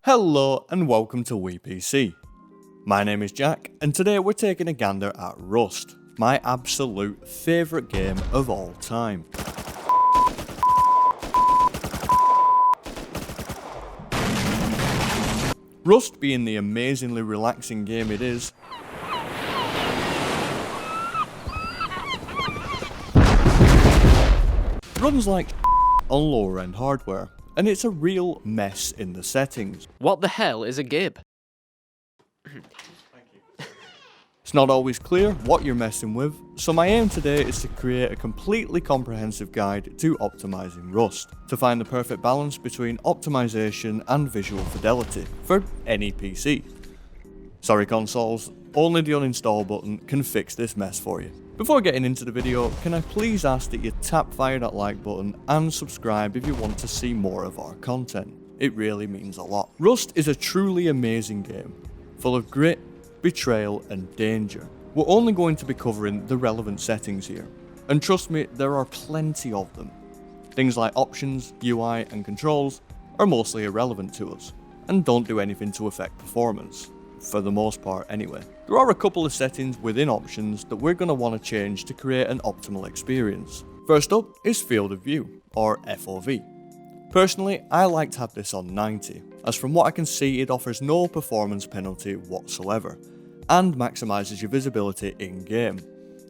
Hello and welcome to WePC. My name is Jack and today we're taking a gander at Rust, my absolute favourite game of all time. Rust being the amazingly relaxing game it is, runs like on lower end hardware, and it's a real mess in the settings. What the hell is a gib? It's not always clear what you're messing with, so my aim today is to create a completely comprehensive guide to optimizing Rust, to find the perfect balance between optimization and visual fidelity for any PC. Sorry consoles, only the uninstall button can fix this mess for you. Before getting into the video, can I please ask that you tap fire that like button and subscribe if you want to see more of our content. It really means a lot. Rust is a truly amazing game, full of grit, betrayal and danger. We're only going to be covering the relevant settings here, and trust me, there are plenty of them. Things like options, UI and controls are mostly irrelevant to us, and don't do anything to affect performance. For the most part anyway. There are a couple of settings within options that we're going to want to change to create an optimal experience. First up is field of view, or FOV. Personally, I like to have this on 90, as from what I can see it offers no performance penalty whatsoever, and maximises your visibility in game.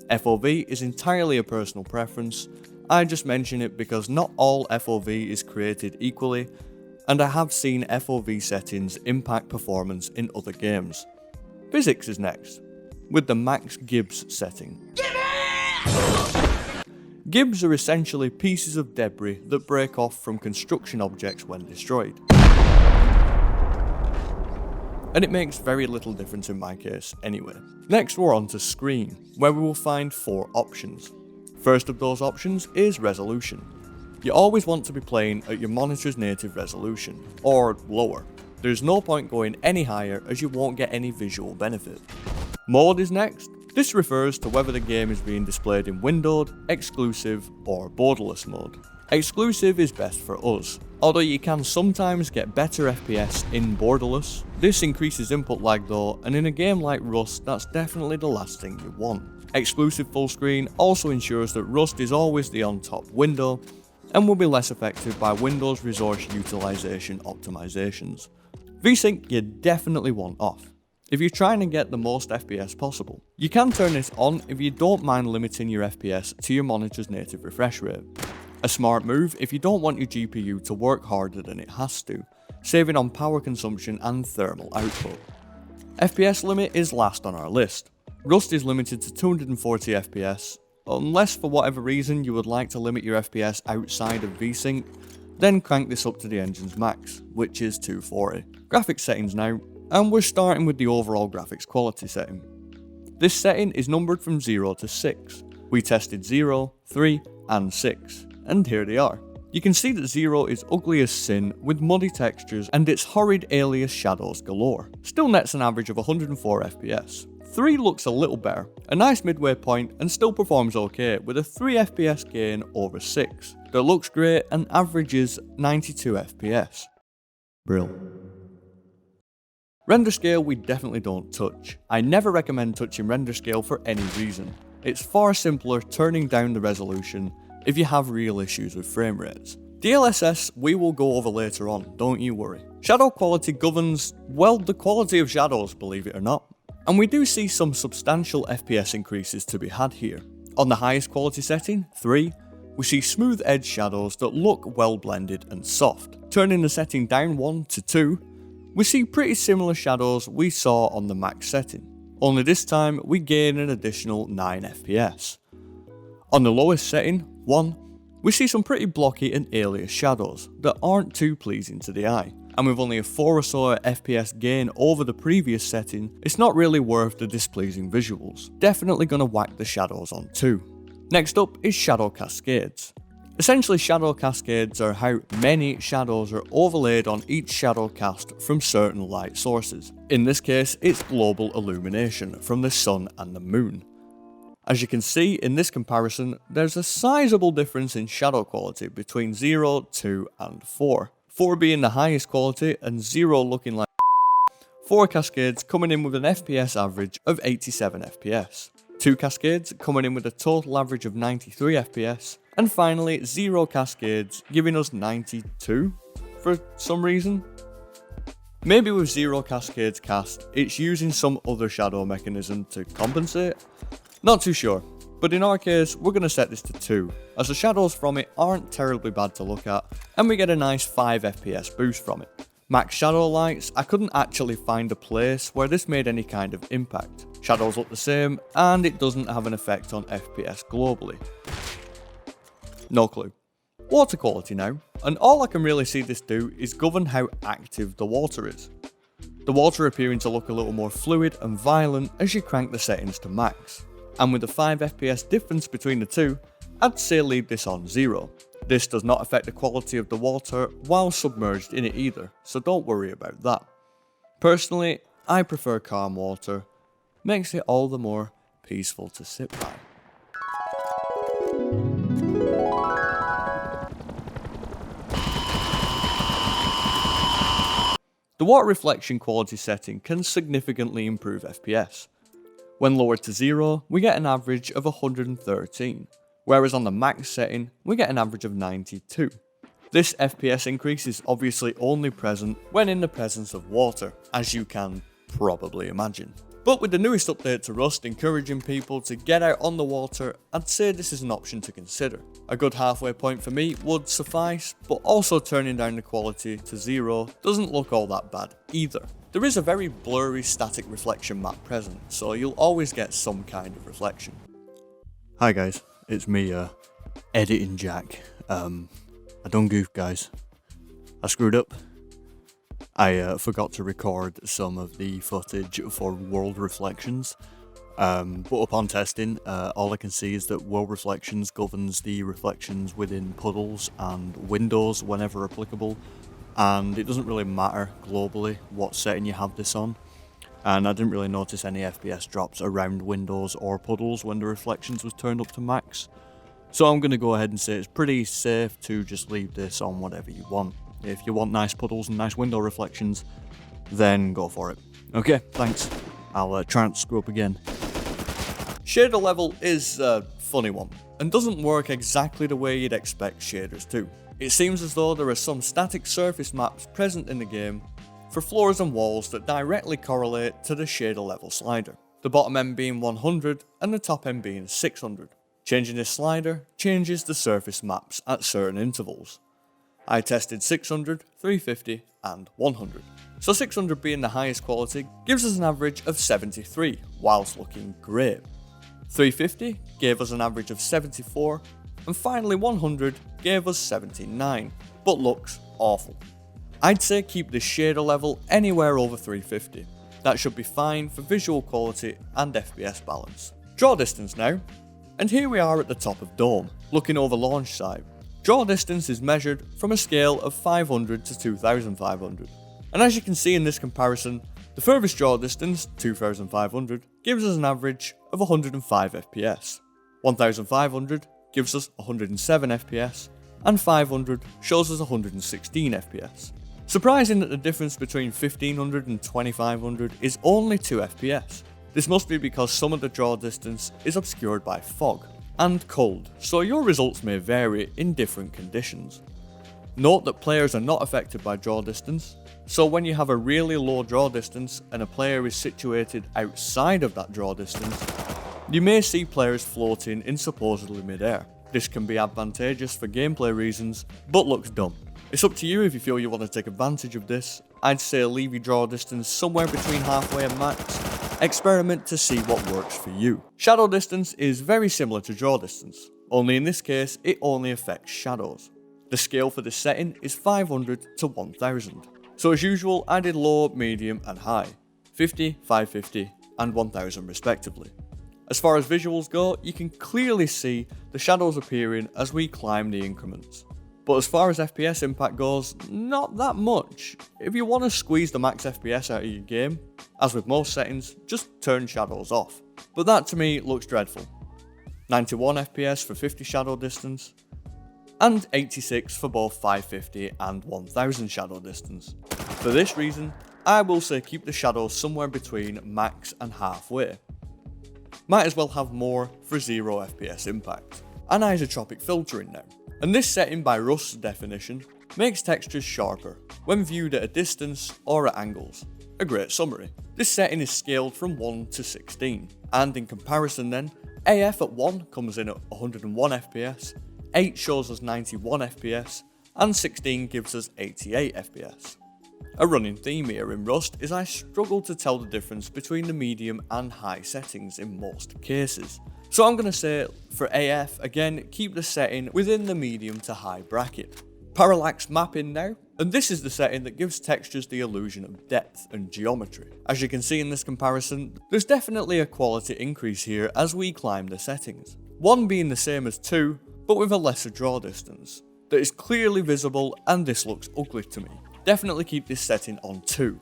FOV is entirely a personal preference, I just mention it because not all FOV is created equally, and I have seen FOV settings impact performance in other games. Physics is next, with the max Gibbs setting. Gibbs are essentially pieces of debris that break off from construction objects when destroyed. And it makes very little difference in my case anyway. Next we're on to screen, where we will find 4 options. First of those options is resolution. You always want to be playing at your monitor's native resolution, or lower. There's no point going any higher as you won't get any visual benefit. Mode is next. This refers to whether the game is being displayed in windowed, exclusive or borderless mode. Exclusive is best for us, although you can sometimes get better FPS in borderless. This increases input lag though, and in a game like Rust that's definitely the last thing you want. Exclusive full screen also ensures that Rust is always the on top window, and will be less affected by Windows resource utilization optimizations. VSync you definitely want off, if you're trying to get the most FPS possible. You can turn this on if you don't mind limiting your FPS to your monitor's native refresh rate. A smart move if you don't want your GPU to work harder than it has to, saving on power consumption and thermal output. FPS limit is last on our list. Rust is limited to 240 FPS, unless for whatever reason you would like to limit your FPS outside of VSync, then crank this up to the engine's max, which is 240. Graphics settings now, and we're starting with the overall graphics quality setting. This setting is numbered from 0 to 6. We tested 0, 3 and 6, and here they are. You can see that 0 is ugly as sin with muddy textures and its horrid alias shadows galore. Still nets an average of 104 FPS. 3 looks a little better, a nice midway point and still performs okay with a 3 FPS gain over 6 that looks great and averages 92 FPS. Brill. Render scale we definitely don't touch. I never recommend touching render scale for any reason. It's far simpler turning down the resolution if you have real issues with frame rates. DLSS we will go over later on, don't you worry. Shadow quality governs, well, the quality of shadows, believe it or not. And we do see some substantial FPS increases to be had here. On the highest quality setting, 3, we see smooth edge shadows that look well blended and soft. Turning the setting down 1 to 2, we see pretty similar shadows we saw on the max setting. Only this time we gain an additional 9 FPS. On the lowest setting, 1, we see some pretty blocky and alias shadows that aren't too pleasing to the eye. And with only a 4 or so FPS gain over the previous setting, it's not really worth the displeasing visuals. Definitely gonna whack the shadows on too. Next up is shadow cascades. Essentially shadow cascades are how many shadows are overlaid on each shadow cast from certain light sources. In this case, it's global illumination from the sun and the moon. As you can see in this comparison, there's a sizable difference in shadow quality between 0, 2 and 4. 4 being the highest quality and 0 looking like 4 cascades coming in with an FPS average of 87 FPS, 2 cascades coming in with a total average of 93 FPS, and finally 0 cascades giving us 92 for some reason. Maybe with 0 cascades cast, it's using some other shadow mechanism to compensate? Not too sure, but in our case we're going to set this to 2, as the shadows from it aren't terribly bad to look at, and we get a nice 5 FPS boost from it. Max shadow lights, I couldn't actually find a place where this made any kind of impact. Shadows look the same, and it doesn't have an effect on FPS globally. No clue. Water quality now, and all I can really see this do is govern how active the water is. The water appearing to look a little more fluid and violent as you crank the settings to max, and with the 5 FPS difference between the two, I'd say leave this on 0. This does not affect the quality of the water while submerged in it either, so don't worry about that. Personally, I prefer calm water, makes it all the more peaceful to sit by. The water reflection quality setting can significantly improve FPS. When lowered to 0, we get an average of 113, whereas on the max setting, we get an average of 92. This FPS increase is obviously only present when in the presence of water, as you can probably imagine. But with the newest update to Rust encouraging people to get out on the water, I'd say this is an option to consider. A good halfway point for me would suffice, but also turning down the quality to 0 doesn't look all that bad either. There is a very blurry static reflection map present, so you'll always get some kind of reflection. Hi guys, it's me, Editing Jack. I done goofed, guys. I screwed up. I forgot to record some of the footage for World Reflections, but upon testing, all I can see is that World Reflections governs the reflections within puddles and windows whenever applicable, and it doesn't really matter globally what setting you have this on, and I didn't really notice any FPS drops around windows or puddles when the reflections was turned up to max, so I'm going to go ahead and say it's pretty safe to just leave this on whatever you want. If you want nice puddles and nice window reflections, then go for it. Okay, thanks. I'll try not to screw up again. Shader level is a funny one, and doesn't work exactly the way you'd expect shaders to. It seems as though there are some static surface maps present in the game for floors and walls that directly correlate to the shader level slider. The bottom end being 100 and the top end being 600. Changing this slider changes the surface maps at certain intervals. I tested 600, 350 and 100. So 600 being the highest quality gives us an average of 73 whilst looking great. 350 gave us an average of 74, and finally 100 gave us 79, but looks awful. I'd say keep the shader level anywhere over 350. That should be fine for visual quality and FPS balance. Draw distance now, and here we are at the top of Dome, looking over launch site. Draw distance is measured from a scale of 500 to 2500, and as you can see in this comparison, the furthest draw distance, 2500, gives us an average of 105 FPS, 1500 gives us 107 FPS, and 500 shows us 116 FPS. Surprising that the difference between 1500 and 2500 is only 2 FPS. This must be because some of the draw distance is obscured by fog and cold, so your results may vary in different conditions. Note that players are not affected by draw distance, so when you have a really low draw distance and a player is situated outside of that draw distance, you may see players floating in supposedly mid-air. This can be advantageous for gameplay reasons, but looks dumb. It's up to you if you feel you want to take advantage of this. I'd say leave your draw distance somewhere between halfway and max. Experiment to see what works for you. Shadow distance is very similar to draw distance, only in this case it only affects shadows. The scale for this setting is 500 to 1000. So as usual, I did low, medium and high, 50, 550 and 1000 respectively. As far as visuals go, you can clearly see the shadows appearing as we climb the increments. But as far as FPS impact goes, not that much. If you want to squeeze the max FPS out of your game, as with most settings, just turn shadows off. But that to me looks dreadful. 91 FPS for 50 shadow distance, and 86 for both 550 and 1000 shadow distance. For this reason, I will say keep the shadow somewhere between max and halfway. Might as well have more for 0 FPS impact. Anisotropic filtering now, and this setting by Rust's definition makes textures sharper when viewed at a distance or at angles. A great summary. This setting is scaled from 1 to 16, and in comparison then, AF at 1 comes in at 101 FPS, 8 shows us 91 FPS, and 16 gives us 88 FPS. A running theme here in Rust is I struggle to tell the difference between the medium and high settings in most cases. So I'm going to say for AF, again, keep the setting within the medium to high bracket. Parallax mapping now, and this is the setting that gives textures the illusion of depth and geometry. As you can see in this comparison, there's definitely a quality increase here as we climb the settings. 1 being the same as 2, but with a lesser draw distance. That is clearly visible, and this looks ugly to me. Definitely keep this setting on 2,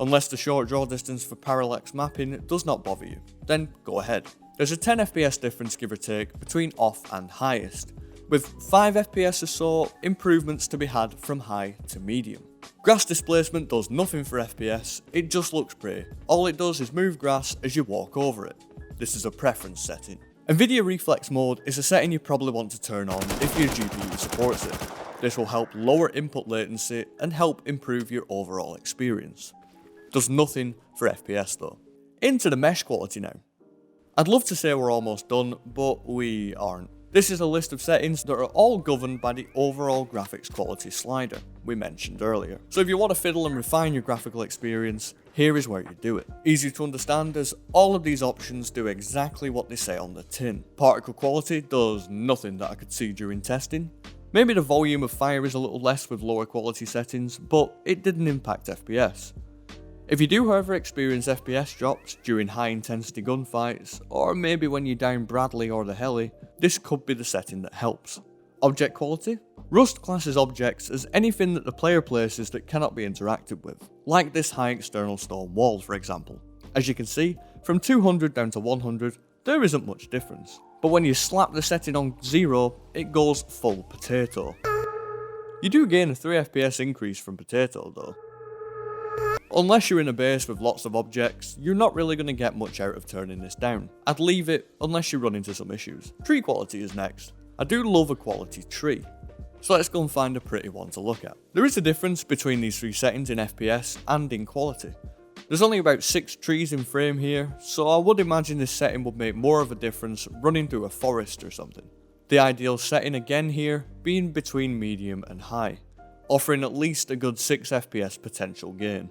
unless the short draw distance for parallax mapping does not bother you, then go ahead. There's a 10 FPS difference give or take between off and highest, with 5 FPS or so improvements to be had from high to medium. Grass displacement does nothing for FPS, it just looks pretty. All it does is move grass as you walk over it. This is a preference setting. NVIDIA Reflex Mode is a setting you probably want to turn on if your GPU supports it. This will help lower input latency and help improve your overall experience. Does nothing for FPS though. Into the mesh quality now. I'd love to say we're almost done, but we aren't. This is a list of settings that are all governed by the overall graphics quality slider we mentioned earlier. So if you want to fiddle and refine your graphical experience, here is where you do it. Easy to understand as all of these options do exactly what they say on the tin. Particle quality does nothing that I could see during testing. Maybe the volume of fire is a little less with lower quality settings, but it didn't impact FPS. If you do however experience FPS drops during high intensity gunfights, or maybe when you down Bradley or the heli, this could be the setting that helps. Object quality? Rust classes objects as anything that the player places that cannot be interacted with, like this high external stone wall for example. As you can see, from 200 down to 100, there isn't much difference. But when you slap the setting on 0, it goes full potato. You do gain a 3 FPS increase from potato though. Unless you're in a base with lots of objects, you're not really going to get much out of turning this down. I'd leave it unless you run into some issues. Tree quality is next. I do love a quality tree, so let's go and find a pretty one to look at. There is a difference between these 3 settings in FPS and in quality. There's only about 6 trees in frame here, so I would imagine this setting would make more of a difference running through a forest or something. The ideal setting again here being between medium and high, offering at least a good 6 FPS potential gain.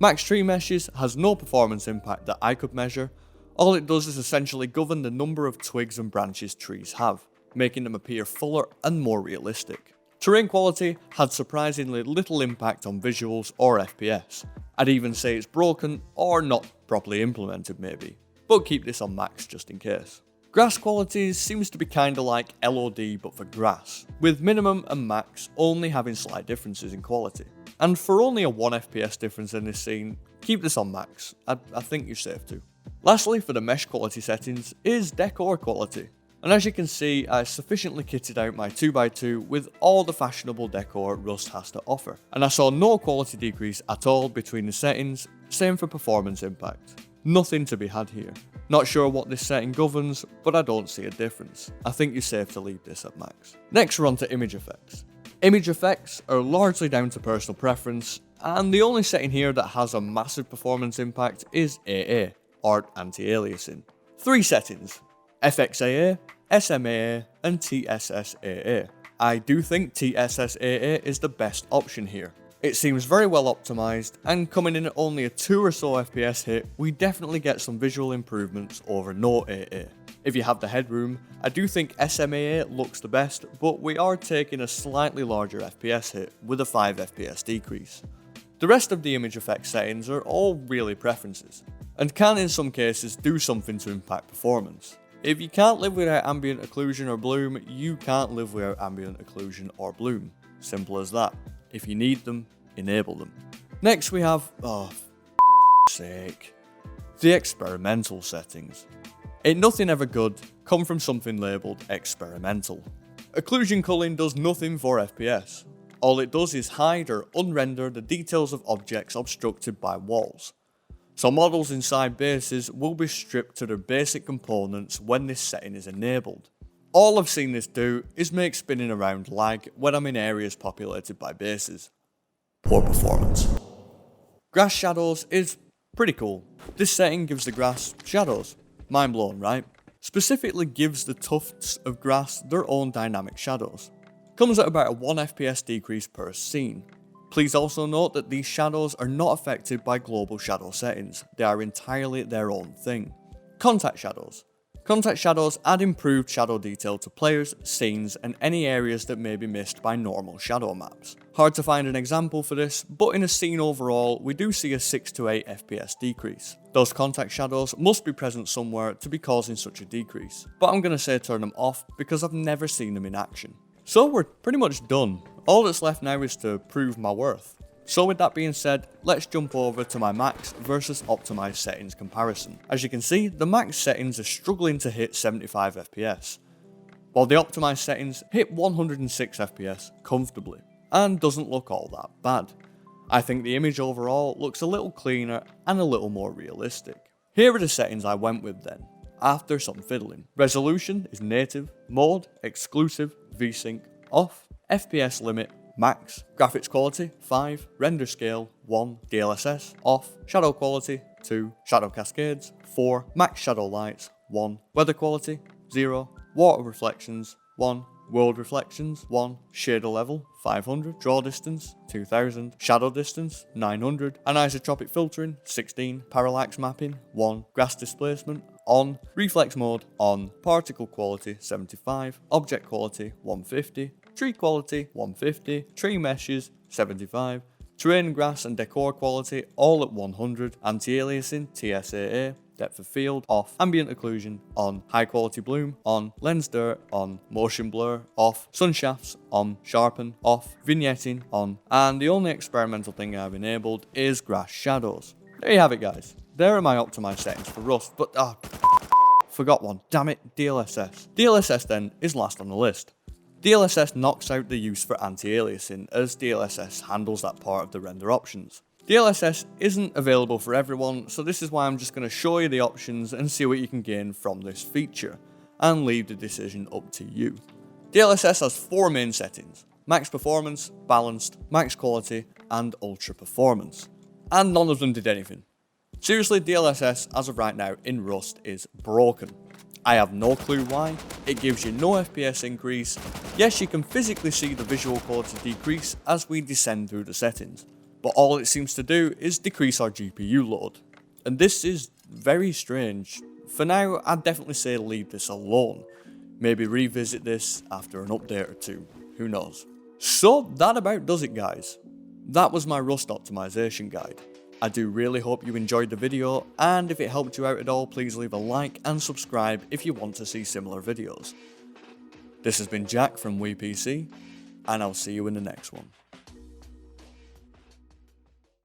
Max Tree Meshes has no performance impact that I could measure. All it does is essentially govern the number of twigs and branches trees have, making them appear fuller and more realistic. Terrain quality had surprisingly little impact on visuals or FPS. I'd even say it's broken or not properly implemented maybe, but keep this on max just in case. Grass quality seems to be kinda like LOD but for grass, with minimum and max only having slight differences in quality. And for only a 1 FPS difference in this scene, keep this on max, I think you're safe to. Lastly for the mesh quality settings is Decor Quality. And as you can see, I sufficiently kitted out my 2x2 with all the fashionable decor Rust has to offer. And I saw no quality decrease at all between the settings, same for performance impact. Nothing to be had here. Not sure what this setting governs, but I don't see a difference. I think you're safe to leave this at max. Next we're on to image effects. Image effects are largely down to personal preference, and the only setting here that has a massive performance impact is AA, Art Anti-Aliasing. 3 settings: FXAA, SMAA, and TSSAA. I do think TSSAA is the best option here. It seems very well optimized, and coming in at only a 2 or so FPS hit, we definitely get some visual improvements over no AA. If you have the headroom, I do think SMAA looks the best, but we are taking a slightly larger FPS hit with a 5 FPS decrease. The rest of the image effects settings are all really preferences, and can in some cases do something to impact performance. If you can't live without ambient occlusion or bloom, you can't live without ambient occlusion or bloom. Simple as that. If you need them, enable them. Next we have, oh, for sake, the experimental settings. Ain't nothing ever good come from something labelled experimental. Occlusion culling does nothing for FPS. All it does is hide or unrender the details of objects obstructed by walls. So models inside bases will be stripped to their basic components when this setting is enabled. All I've seen this do is make spinning around lag when I'm in areas populated by bases. Poor performance. Grass shadows is pretty cool. This setting gives the grass shadows. Mind blown, right? Specifically gives the tufts of grass their own dynamic shadows. Comes at about a 1 FPS decrease per scene. Please also note that these shadows are not affected by global shadow settings, they are entirely their own thing. Contact shadows. Contact shadows add improved shadow detail to players, scenes, and any areas that may be missed by normal shadow maps. Hard to find an example for this, but in a scene overall, we do see a 6 to 8 FPS decrease. Those contact shadows must be present somewhere to be causing such a decrease, but I'm going to say turn them off because I've never seen them in action. So we're pretty much done. All that's left now is to prove my worth. So with that being said, let's jump over to my max versus optimized settings comparison. As you can see, the max settings are struggling to hit 75 FPS, while the optimized settings hit 106 FPS comfortably, and doesn't look all that bad. I think the image overall looks a little cleaner and a little more realistic. Here are the settings I went with then, after some fiddling. Resolution is native, mode, exclusive, VSync, off, FPS limit, max, graphics quality, 5, render scale, 1, DLSS, off, shadow quality, 2, shadow cascades, 4, max shadow lights, 1, weather quality, 0, water reflections, 1, world reflections, 1, shader level, 500, draw distance, 2000, shadow distance, 900, anisotropic filtering, 16, parallax mapping, 1, grass displacement, on, reflex mode, on, particle quality, 75, object quality, 150, tree quality, 150, tree meshes, 75, terrain, grass and decor quality, all at 100, anti-aliasing, TSAA, depth of field, off, ambient occlusion, on, high quality bloom, on, lens dirt, on, motion blur, off, sun shafts, on, sharpen, off, vignetting, on, and the only experimental thing I've enabled is grass shadows. There you have it guys. There are my optimized settings for Rust, but forgot one, damn it, DLSS. DLSS then is last on the list. DLSS knocks out the use for anti-aliasing, as DLSS handles that part of the render options. DLSS isn't available for everyone, so this is why I'm just going to show you the options and see what you can gain from this feature, and leave the decision up to you. DLSS has 4 main settings: max performance, balanced, max quality, and ultra performance. And none of them did anything. Seriously, DLSS as of right now in Rust is broken. I have no clue why. It gives you no FPS increase. Yes, you can physically see the visual quality decrease as we descend through the settings, but all it seems to do is decrease our GPU load. And this is very strange. For now, I'd definitely say leave this alone. Maybe revisit this after an update or two, who knows. So that about does it guys. That was my Rust optimization guide. I do really hope you enjoyed the video, and if it helped you out at all, please leave a like and subscribe if you want to see similar videos. This has been Jack from WePC, and I'll see you in the next one.